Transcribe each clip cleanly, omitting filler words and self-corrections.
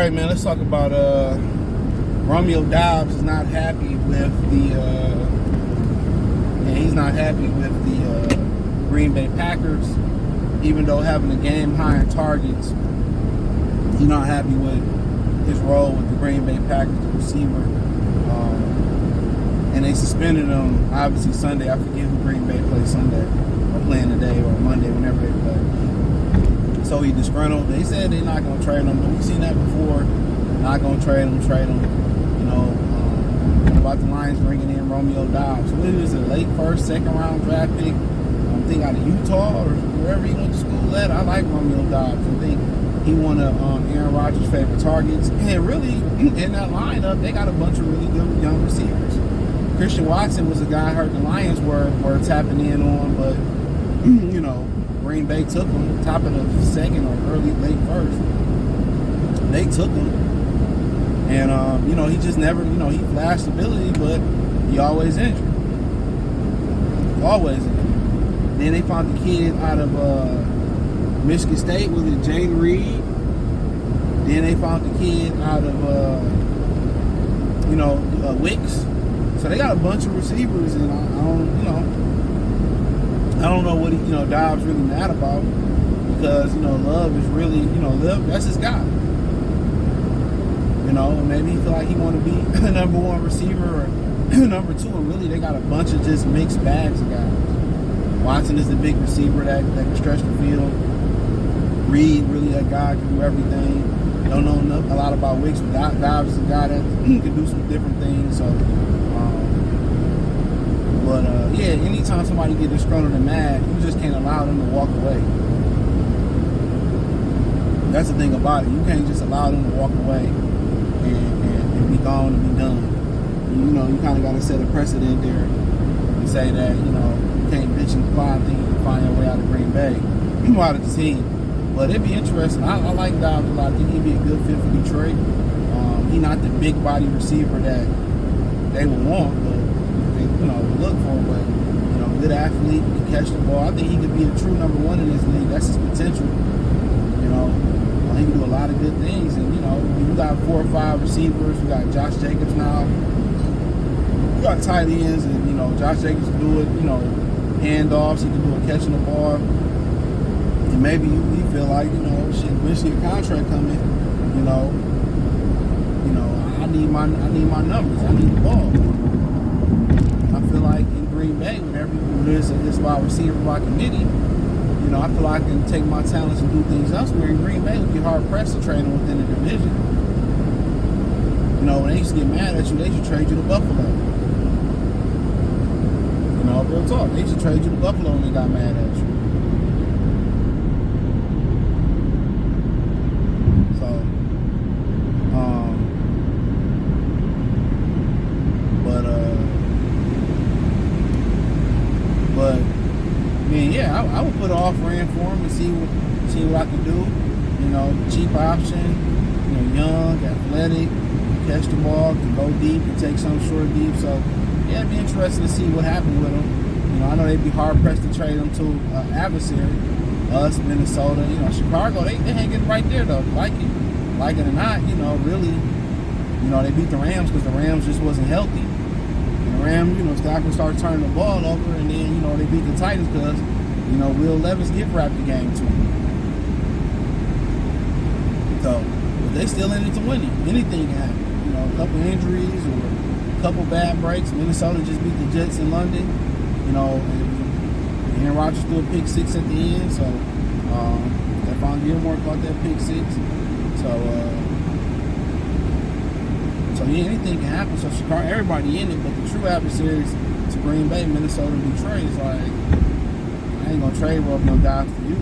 right, man. Let's talk about Romeo Doubs is not happy with he's not happy with the Green Bay Packers, even though having a game high in targets. He's not happy with his role with the Green Bay Packers receiver, and they suspended him obviously Sunday. I forget who Green Bay plays Sunday or playing today or Monday, whenever they play. So he disgruntled. They said they're not going to trade him, but we've seen that before. Not going to trade him. You know, what about the Lions bringing in Romeo Doubs? What is it, late first, second round draft pick? I think out of Utah or wherever he went to school at. I like Romeo Doubs. I think he one of Aaron Rodgers' favorite targets. And really, in that lineup, they got a bunch of really good young receivers. Christian Watson was a guy I heard the Lions were tapping in on, but, you know, Green Bay took him, top of the second or late first. They took him. And, you know, he just never, you know, he flashed ability, but he always injured. Always injured. Then they found the kid out of Michigan State, was it Jane Reed? Then they found the kid out of, Wicks. So they got a bunch of receivers, and I don't know what Doubs really mad about, because Love is really Love, that's his guy. Maybe he feel like he want to be the number one receiver or number two, and really they got a bunch of just mixed bags of guys. Watson is the big receiver that can stretch the field. Reed, really that guy can do everything. Don't know a lot about Wicks, but Doubs is a guy that can do some different things. So, yeah, anytime somebody get disgruntled and mad, you just can't allow them to walk away. That's the thing about it. You can't just allow them to walk away and be gone and be done. You kind of got to set a precedent there and say that, you can't bitch and fly and think you can find your way out of Green Bay, out of the team. But it'd be interesting. I like Doubs a lot. I think he'd be a good fit for Detroit. He's not the big body receiver that they would want, but they, look for. But good athlete, can catch the ball. I think he could be a true number one in this league. That's his potential. He can do a lot of good things. And you got 4 or 5 receivers. You got Josh Jacobs now. You got tight ends, and Josh Jacobs can do it. Handoffs. He can do it catching the ball. And maybe you feel like, shit, when she a contract coming, I need my numbers. I need the ball. I feel like in Green Bay, whenever it's wide receiver by committee, I feel like I can take my talents and do things elsewhere. In Green Bay, it would be hard pressed to trade them within the division. When they used to get mad at you, they should trade you to Buffalo. Real talk. They should trade you to Buffalo when they got mad at you. I would put an offer in for him and see what I can do. Cheap option. Young, athletic, catch the ball, can go deep, can take some short deep. So yeah, it'd be interesting to see what happened with him. I know they'd be hard pressed to trade him to an adversary. Us, Minnesota, Chicago, they hanging right there though. Like it or not, really, they beat the Rams because the Rams just wasn't healthy. And the Rams, Stafford started turning the ball over, and then they beat the Titans because Will Levis gift wrapped the game to him. So, but they still in it to win it. Anything can happen. A couple injuries or a couple bad breaks. Minnesota just beat the Jets in London. And Aaron Rodgers threw a pick 6 at the end. So, Stephon Gilmore caught that pick 6. So yeah, anything can happen. So Chicago, everybody in it, but the true adversaries to Green Bay, Minnesota, and Detroit is like, I ain't gonna trade Romeo Doubs for you.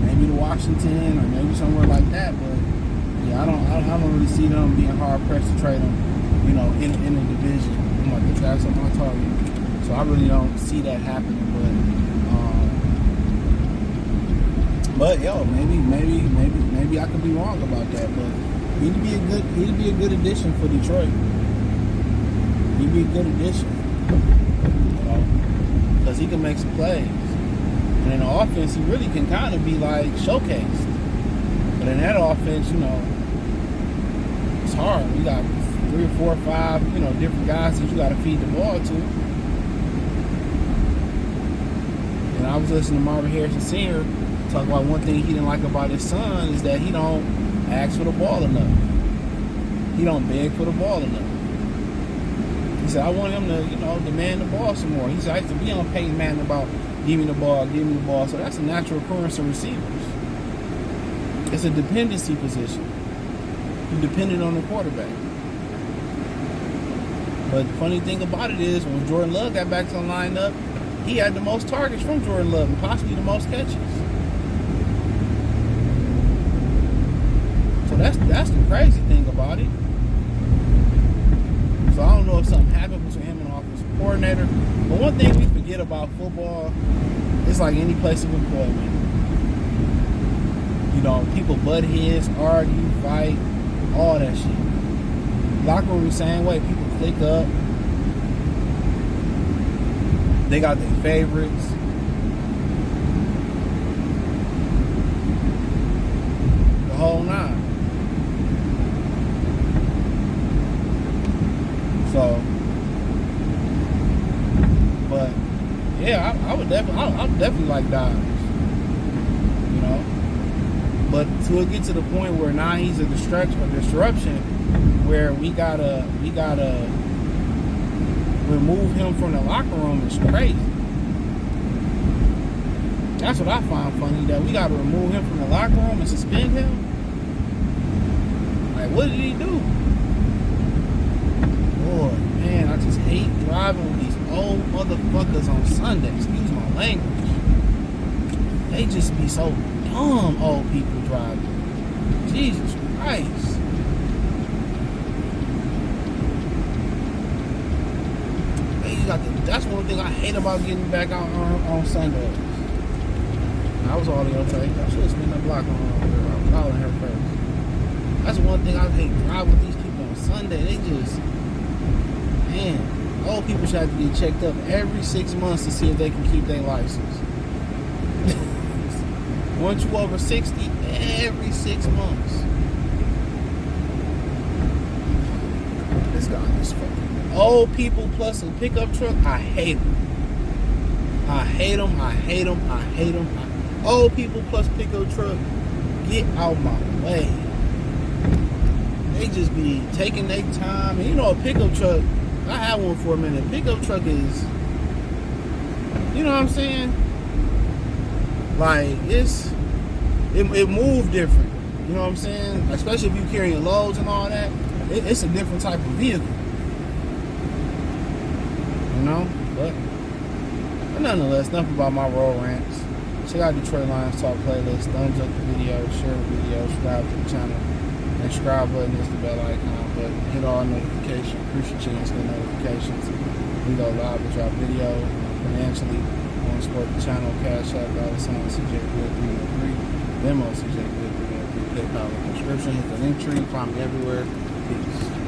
Maybe to Washington or maybe somewhere like that, but yeah, I don't really see them being hard pressed to trade them, in the division. I'm like, this guy's on my target, so I really don't see that happening. But maybe I could be wrong about that. But he'd be a good addition for Detroit. He'd be a good addition, because he can make some plays. And in the offense, he really can kind of be like showcased. But in that offense, it's hard. You got 3 or 4 or 5, different guys that you got to feed the ball to. And I was listening to Marvin Harrison Sr. talk about one thing he didn't like about his son is that he don't ask for the ball enough. He don't beg for the ball enough. He said, I want him to, demand the ball some more. He said, I used to be on Peyton Manning about give me the ball. So that's a natural occurrence of receivers. It's a dependency position. You're dependent on the quarterback. But the funny thing about it is, when Jordan Love got back to the lineup, he had the most targets from Jordan Love and possibly the most catches. So that's the crazy thing about it. So I don't know if something happened between him and the offensive coordinator. But one thing we forget about football, it's like any place of employment. People butt heads, argue, fight, all that shit. Locker room the same way. People click up. They got their favorites. The whole nine. So, but yeah, I would definitely like Doubs. But to get to the point where now he's a disruption, where we gotta remove him from the locker room is crazy. That's what I find funny, that we gotta remove him from the locker room and suspend him. Like, what did he do? Boy, man, I just hate driving with these old motherfuckers on Sunday. Excuse my language. They just be so dumb, old people driving. Jesus Christ. That's one thing I hate about getting back out on Sundays. I was all in your face. I should have spent that block on her. I was all in her face. That's one thing I hate driving with these people on Sunday. They just, man, old people should have to get checked up every 6 months to see if they can keep their license. Once you over 60, every 6 months. This guy is fucking old people plus a pickup truck. I hate them. I hate them. I hate them. I hate them. Old people plus pickup truck. Get out my way. They just be taking their time. And a pickup truck, I had one for a minute. Pickup truck is, you know what I'm saying? Like, it moves different. You know what I'm saying? Especially if you carrying loads and all that. It's a different type of vehicle. But nonetheless, enough about my road rants. Check out Detroit Lions Talk playlist. Thumbs up the video, share the video, subscribe to the channel. And subscribe button is the bell icon. But hit all notifications. Increase your chance to get notifications. We go live with our video financially. Want to support the channel? Cash App, $CJ Good 303. Venmo CJ Good 303. PayPal in the description. Hit the link tree. Find me everywhere. Peace.